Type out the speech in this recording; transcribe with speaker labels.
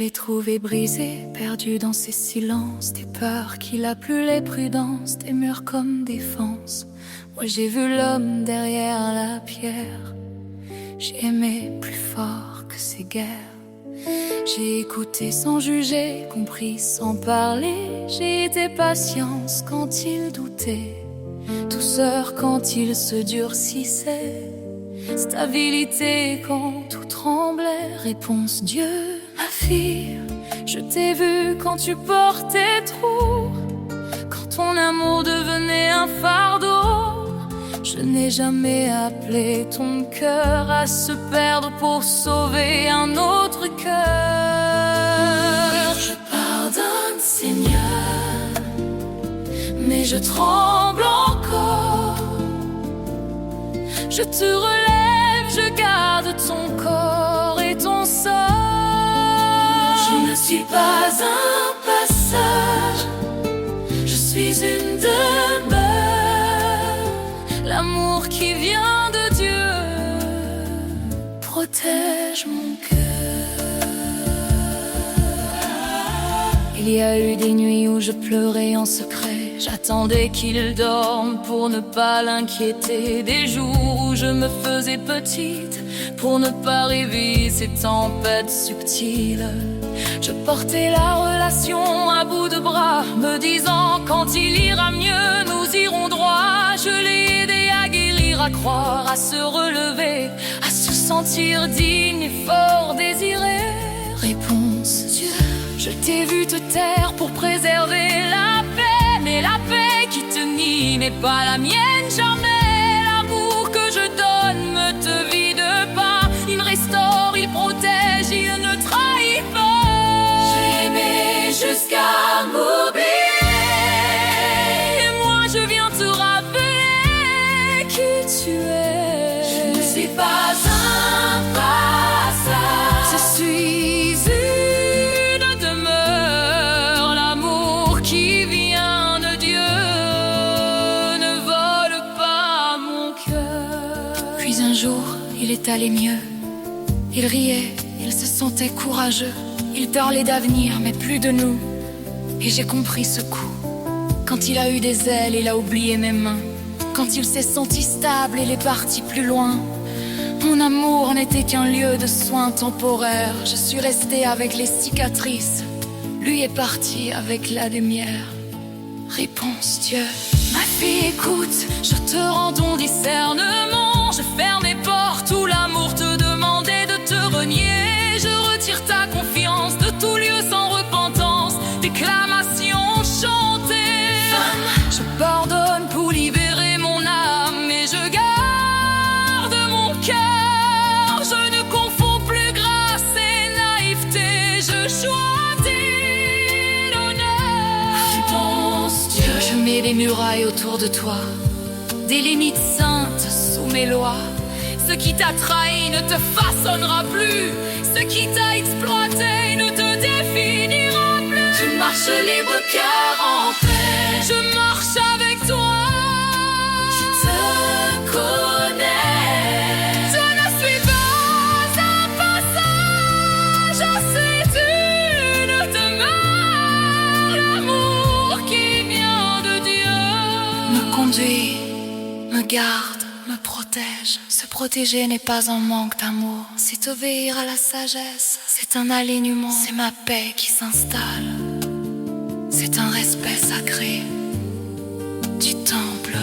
Speaker 1: l'ai trouvé brisé, perdu dans ses silences, des peurs qu'il a plus les prudences, des murs comme défense. Moi j'ai vu l'homme derrière la pierre, j'ai aimé plus fort que ses guerres. J'ai écouté sans juger, compris sans parler, j'ai été patience quand il doutait, douceur quand il se durcissait, stabilité quand tout tremblait. Réponse Dieu, ma fille, je t'ai vu quand tu portais trop, quand ton amour devenait un fardeau. Je n'ai jamais appelé ton cœur à se perdre pour sauver un autre cœur. Je pardonne, Seigneur, mais je tremble encore. Je te relève, je garde ton corps et ton sort. Je ne suis pas un passage, je suis une demeure. L'amour qui vient de Dieu protège mon cœur. Il y a eu des nuits où je pleurais en secret, j'attendais qu'il dorme pour ne pas l'inquiéter. Des jours où je me faisais petite pour ne pas rêver ces tempêtes subtiles. Je portais la relation à bout de bras, me disant quand il ira mieux, nous irons droit. Je l'ai aidé à guérir, à croire, à se relever, à se sentir digne et fort désiré. Réponse Dieu, je t'ai vu te taire pour préserver la paix, mais la paix qui te nie n'est pas la mienne jamais. L'amour que je donne me te vide pas, il me restaure, il protège, il ne trahit pas. J'ai aimé jusqu'à m'oublier, et moi je viens te rappeler qui tu es. Je ne suis pas un passage, je suis une demeure. L'amour qui vient de Dieu ne vole pas mon cœur. Puis un jour, il est allé mieux. Il riait, il se sentait courageux. Il parlait d'avenir, mais plus de nous. Et j'ai compris ce coup. Quand il a eu des ailes, il a oublié mes mains. Quand il s'est senti stable, il est parti plus loin. Mon amour n'était qu'un lieu de soins temporaires. Je suis restée avec les cicatrices. Lui est parti avec la lumière. Réponse Dieu, ma fille écoute, je te rends ton discernement. Je ferme mes portes où l'amour te demandait de te renier. Je retire ta confiance de tout lieu sans repentance. Déclamation chantée. Je pardonne pour libérer mon âme, et je garde mon cœur. Je ne confonds plus grâce et naïveté. Je choisis l'honneur. Réponse Dieu, je mets des murailles autour de toi, des limites saintes sous mes lois. Ce qui t'a trahi ne te façonnera plus, ce qui t'a exploité ne te définira plus. Tu marches libre, cœur en paix, je marche avec toi. Je te connais, je ne suis pas un passage, c'est une demeure. L'amour qui vient de Dieu me conduit, me garde, me protège. Se protéger n'est pas un manque d'amour, c'est obéir à la sagesse, c'est un alignement, c'est ma paix qui s'installe, c'est un respect sacré du temple.